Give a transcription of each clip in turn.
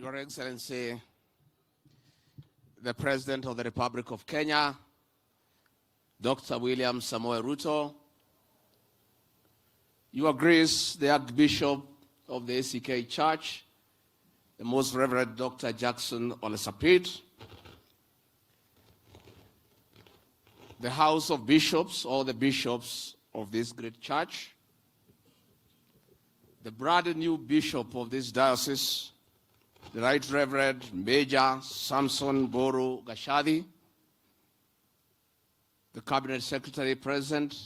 Your Excellency, the President of the Republic of Kenya, Dr. William Samoei Ruto, Your Grace, the Archbishop of the ACK Church, the Most Reverend Dr. Jackson Ole Sapit, the House of Bishops, all the bishops of this great church, the brand new bishop of this diocese, the Right Reverend Major Samson Boru Gashadi, the Cabinet Secretary present,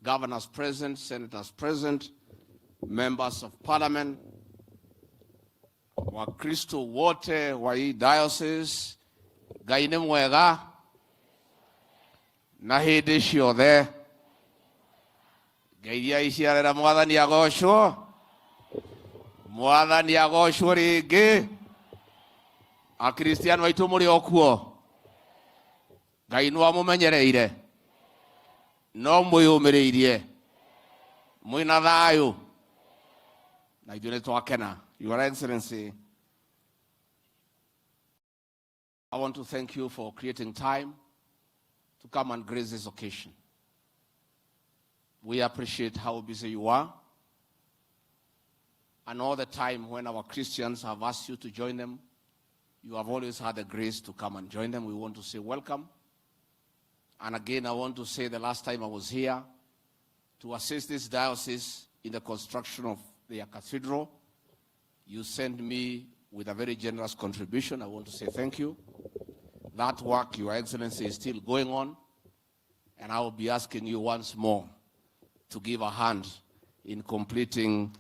governors present, senators present, members of Parliament, Wakristo wote wa hii diocese, Gaine mwega, na hindi ciothe, Ngeithia iciarĩra Mwathani agocwo, Mwathani agocwo rĩngĩ, Akristiano aitũ mũrĩ o kuo, Ngai nĩ amũmenyereire, no mwĩyũmĩrĩirie, mwĩna thayũ, na ithuĩ nĩ twakena. Your Excellency, I want to thank you for creating time to come and grace this occasion. We appreciate how busy you are, and all the time when our Christians have asked you to join them, you have always had the grace to come and join them. We want to say welcome. And again, I want to say the last time I was here to assist this diocese in the construction of their cathedral, you sent me with a very generous contribution. I want to say thank you. That work, Your Excellency, is still going on, and I will be asking you once more to give a hand in completing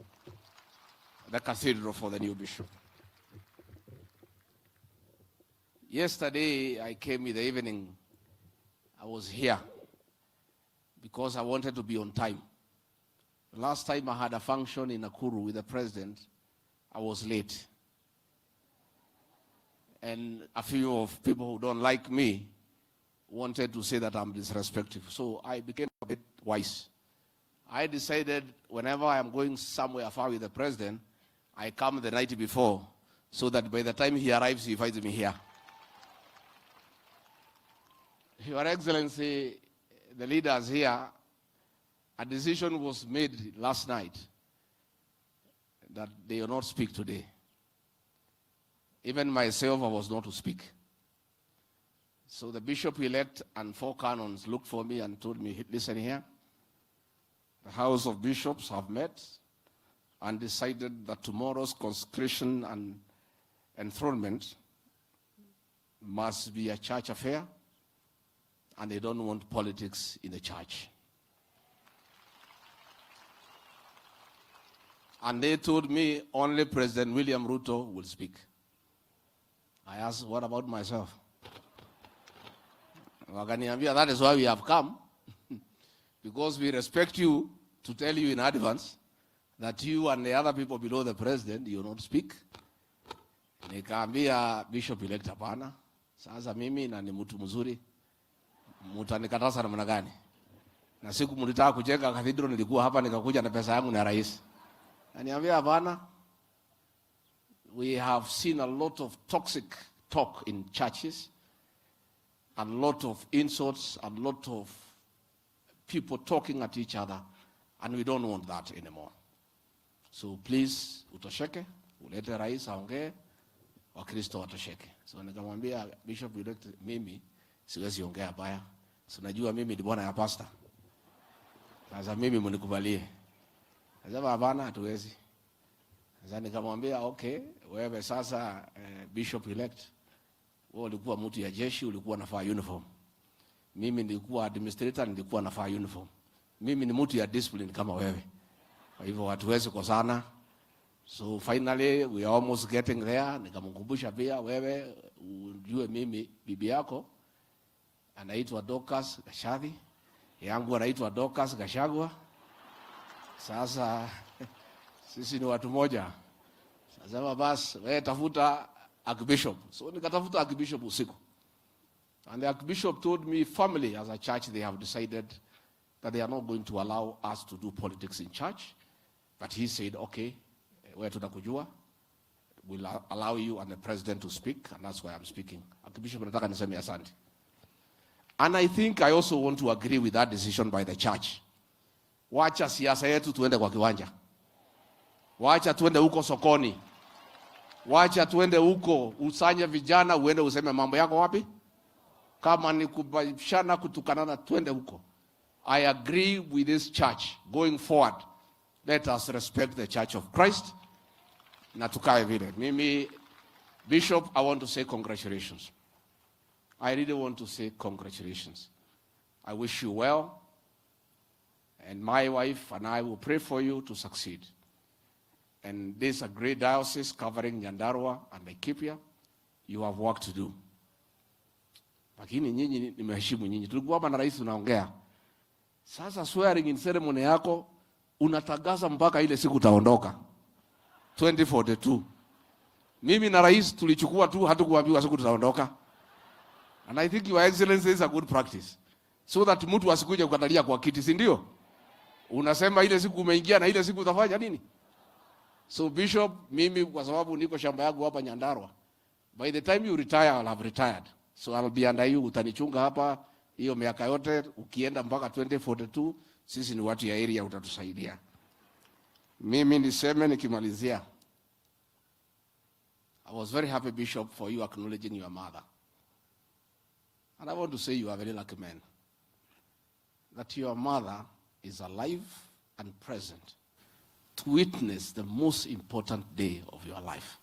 the cathedral for the new bishop. Yesterday, I came in the evening. I was here because I wanted to be on time. The last time I had a function in Nakuru with the president, I was late. And a few of people who don't like me wanted to say that I'm disrespectful. So I became a bit wise. I decided whenever I'm going somewhere far with the president, I come the night before so that by the time he arrives, he finds me here. Your Excellency, the leaders here, a decision was made last night that they will not speak today. Even myself, I was not to speak. So the bishop-elect and 4 canons looked for me and told me, listen here, the House of Bishops have met and decided that tomorrow's consecration and enthronement must be a church affair, and they don't want politics in the church. And they told me only President William Ruto will speak. I asked, what about myself? Wakaniambia, that is why we have come, because we respect you, to tell you in advance that you and the other people below the president, you will not speak. Nikaambia bishop-elect hapana, sasa mimi na ni mtu mzuri, mutanikataza namna gani? Na siku mlitaka kujenga cathedral nilikuwa hapa nikakuja na pesa yangu na rais. Aniambia hapana. We have seen a lot of toxic talk in churches, a lot of insults, a lot of people talking at each other, and we don't want that anymore. So please, utosheke, ulete rais aongee, Wakristo watosheke. So nikamwambia Bishop elect, mimi siwezi ongea baya. So najua mimi ni bwana ya pastor. Sasa mimi mnikubalie. Sasa hapana hatuwezi. Sasa nikamwambia okay, wewe sasa Bishop elect, wewe ulikuwa mtu ya jeshi, ulikuwa nafaa uniform. Mimi nilikuwa administrator, nilikuwa nafaa uniform. Mimi ni mtu ya discipline kama wewe. Kwa hivyo hatuwezi kosana. So finally we are almost getting there. Nikamkumbusha pia wewe ujue mimi bibi yako anaitwa Dorcas Gashadi, yangu anaitwa Dorcas Gashagwa. Sasa sisi ni watu moja. Sasa basi wewe tafuta Archbishop. So nikatafuta Archbishop usiku. And the Archbishop told me family as a church they have decided that they are not going to allow us to do politics in church. But he said, okay, wewe tunakujua, will allow you and the president to speak, and that's why I'm speaking. Archbishop, nataka niseme asante. And I think I also want to agree with that decision by the church. Wacha siasa yetu tuende kwa kiwanja. Wacha tuende huko sokoni. Wacha tuende huko usanye vijana uende useme mambo yako wapi? Kama ni kubishana kutukanana tuende huko. I agree with this church going forward. Let us respect the Church of Christ. Na tukae vile. Mimi, Bishop, I want to say congratulations. I really want to say congratulations. I wish you well. And my wife and I will pray for you to succeed. And this is a great diocese covering Nyandarua and Laikipia. You have work to do. Lakini nyinyi nimeheshimu nyinyi. Tulikuwa hapa na rais tunaongea. Sasa swearing in ceremony yako unatagaza mpaka ile siku utaondoka. 2042. Mimi na rais tulichukua tu hatukuambiwa siku tutaondoka. And I think your excellency is a good practice. So that mtu asikuje kukatalia kwa kiti, si ndio? Unasema ile siku umeingia na ile siku utafanya nini? So Bishop, mimi kwa sababu niko shamba yangu hapa Nyandarua. By the time you retire, I'll have retired. So I'll be under you, utanichunga hapa hiyo miaka yote, ukienda mpaka 2042, sisi ni watu ya area utatusaidia. Mimi niseme nikimalizia. I was very happy, Bishop, for you acknowledging your mother. And I want to say you are a very lucky man. That your mother is alive and present to witness the most important day of your life.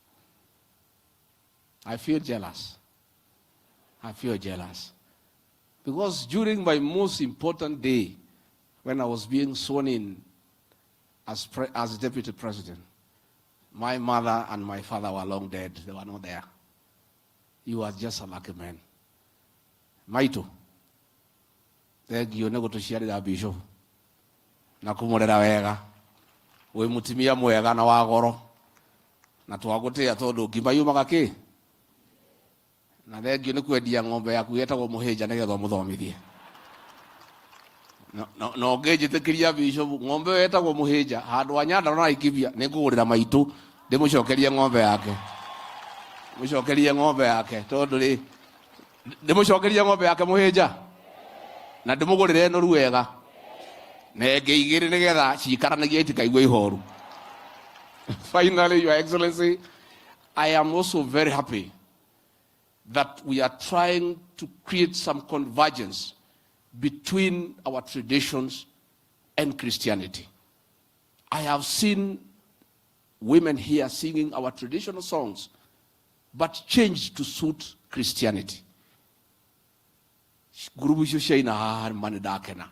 I feel jealous. I feel jealous. Because during my most important day, when I was being sworn in as deputy president, my mother and my father were long dead. They were not there. You are just a lucky man. Maito, thank you nego tushiarira Bishop. Na kumurera wega. We mutimia mwega na wa goro. Na twagutia tondu ngimayumaga ki. Na thank you ni kwendia ng'ombe yaku yetagwo muhija nigetho muthomithie. No ngejitikiria Bishop ng'ombe yetagwo muhija handu wa Nyandarua na Laikipia ningugurira Maito ndimucokerie ng'ombe yake. Mucokerie ng'ombe yake tondu ri ndimucokerie ng'ombe yake muhija. Na ndimugurire noru wega. Na ngeigire nigetha cikaranagie itikaigwe ihoru. Finally, Your Excellency, I am also very happy that we are trying to create some convergence between our traditions and Christianity. I have seen women here singing our traditional songs, but changed to suit Christianity. Gurubu shoshaina harmani dakena.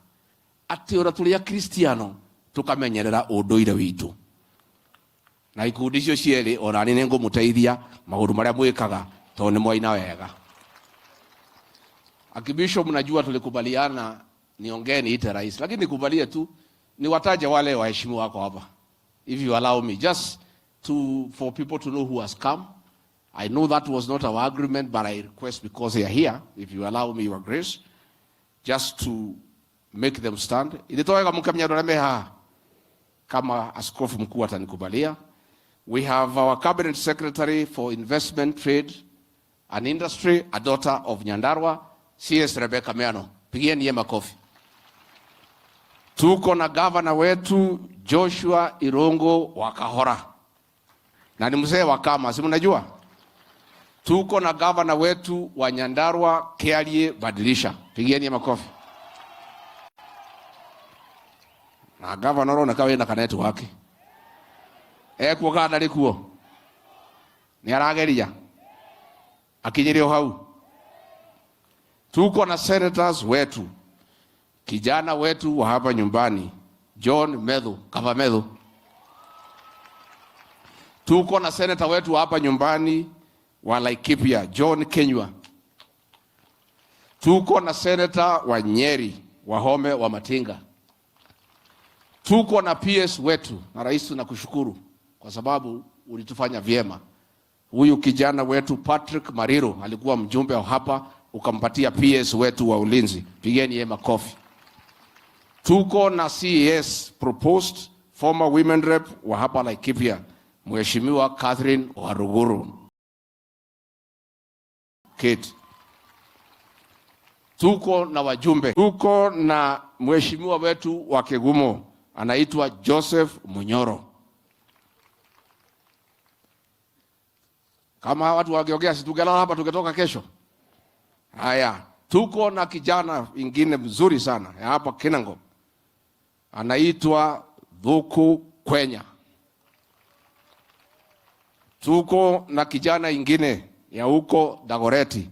Ati ora tulia Kristiano tukamenyerera unduire witu. Na ikundi cio cieri ona ni ngo muteithia maundu maria mwikaga to ni mwaina wega. Archbishop, mnajua tulikubaliana niongee niite rais, lakini nikubalie tu niwataje wale waheshimiwa wako hapa. If you allow me, just for people to know who has come. I know that was not our agreement, but I request because they are here, if you allow me, Your Grace, just to make them stand. Ilitoka mkamnya dole ha kama askofu mkuu atanikubalia. We have our cabinet secretary for investment, trade and industry, a daughter of Nyandarua, CS Rebecca Meano. Pigieni yeye makofi. Tuko na governor wetu Joshua Irongo wa Kahora. Na ni mzee wa kama, si mnajua? Tuko na governor wetu wa Nyandarua Kiarie Badilisha. Pigieni yeye makofi. Na governor ona kawe na kanetu wake. Ekuo kana likuo. Ni arageria. Akinyirio hau. Tuko na senators wetu. Kijana wetu wa hapa nyumbani, John Medhu, Kava Medhu. Tuko na senator wetu wa hapa nyumbani wa Laikipia, John Kenywa. Tuko na senator wa Nyeri, Wahome wa Matinga. Tuko na PS wetu, na rais tunakushukuru kwa sababu ulitufanya vyema. Huyu kijana wetu Patrick Mariro alikuwa mjumbe wa hapa, ukampatia PS wetu wa ulinzi. Pigeni yeye makofi. Tuko na CES proposed former women rep wa hapa Laikipia, Mheshimiwa Catherine Waruguru Kate. Tuko na wajumbe, tuko na mheshimiwa wetu wa Kegumo anaitwa Joseph Munyoro. Kama watu wageongea situgelala hapa tungetoka kesho. Haya, tuko na kijana ingine mzuri sana ya hapa Kinango anaitwa Dhuku Kwenya. Tuko na kijana ingine ya huko Dagoreti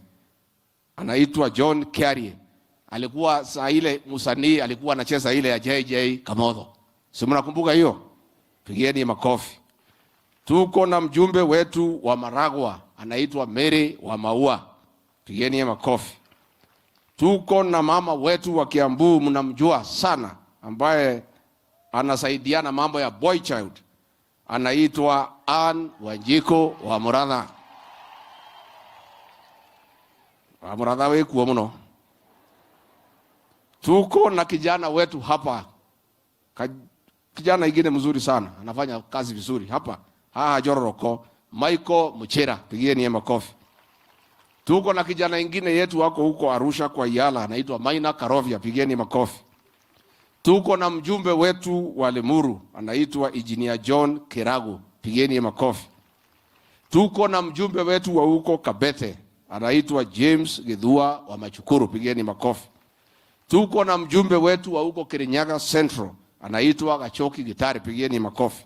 anaitwa John Kiarie. Alikuwa saa ile msanii, alikuwa anacheza ile ya JJ Kamotho. Si mnakumbuka hiyo? Pigieni makofi. Tuko na mjumbe wetu wa Maragwa anaitwa Mary wa Maua. Pigieni makofi. Tuko na mama wetu wa Kiambu, mnamjua sana, ambaye anasaidiana mambo ya boy child, anaitwa Ann Wanjiko wa Muratha. Wa Muratha wekuo muno. Tuko na kijana wetu hapa, kijana ingine mzuri sana, anafanya kazi vizuri hapa Jororoko, Michael Muchera. Pigieni makofi. Tuko na kijana ingine yetu wako huko Arusha kwa Yala anaitwa Maina Karovia. Pigieni makofi. Tuko na mjumbe wetu wa Limuru anaitwa Engineer John Kiragu. Pigieni makofi. Tuko na mjumbe wetu wa huko Kabete anaitwa James Githua wa Machukuru. Pigieni makofi. Tuko na mjumbe wetu wa huko Kirinyaga Central anaitwa Gachoki Gitari. Pigieni makofi.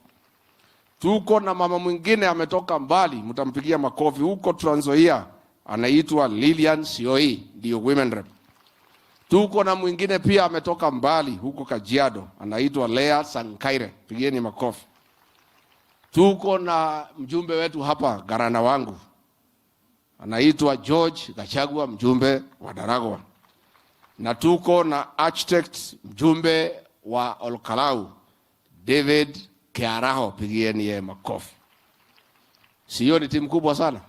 Tuko na mama mwingine ametoka mbali, mtampigia makofi, huko Trans Nzoia anaitwa Lilian Sioi, ndio women rep. Tuko na mwingine pia ametoka mbali huko Kajiado anaitwa Lea Sankaire. Pigieni makofi. Tuko na mjumbe wetu hapa Garana wangu anaitwa George Gachagua, mjumbe wa Daragwa. Na tuko na architect mjumbe wa Olkalau David Kiaraho. Pigieni makofi. Sio ni timu kubwa sana?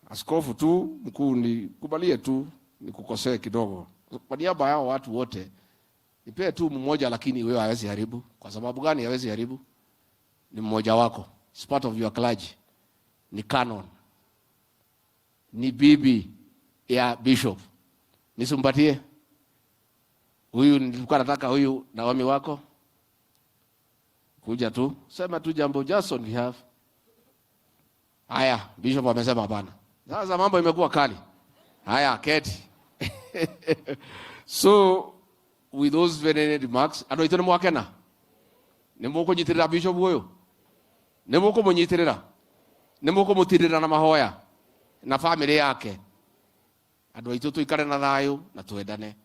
Askofu tu mkuu, ni kubalie tu nikukosea kidogo. Kwa niaba yao watu wote nipe tu mmoja, lakini wewe hawezi haribu. Kwa sababu gani hawezi haribu? Ni mmoja wako. It's part of your clergy. Ni canon. Ni bibi ya bishop. Nisumbatie. Huyu nilikuwa nataka huyu Naomi wako. Kuja tu. Sema tu jambo, just on behalf. Haya, bishop amesema hapana. Sasa mambo imekuwa kali. Haya, keti. So, with those very remarks, ando itone mwakena. Nemuko nyitirira bishop huyo. Nemuko munyitirira. Nemuko mutirira na mahoya na family yake. Ando itu tuikare na thayu na twendane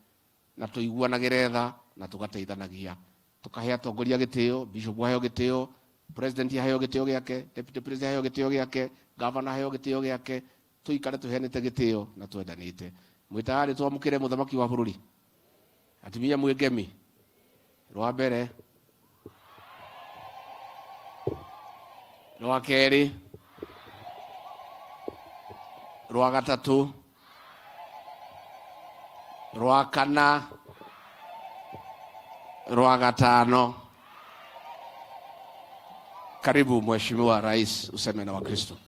na tuiguanagire tha na tugateithanagia. Tukahe atongoria gitio, bishop hayo gitio, president hayo gitio giake, deputy president hayo gitio giake, governor hayo gitio giake. Tuikare tuhenete gitio na twendanite. Mwitari twamukire muthamaki wa bururi. Atumia mwegemi. Rwa mbere. Rwa keri. Rwa gatatu. Rwa kana. Rwa gatano. Karibu Mheshimiwa Rais, useme na Wakristo.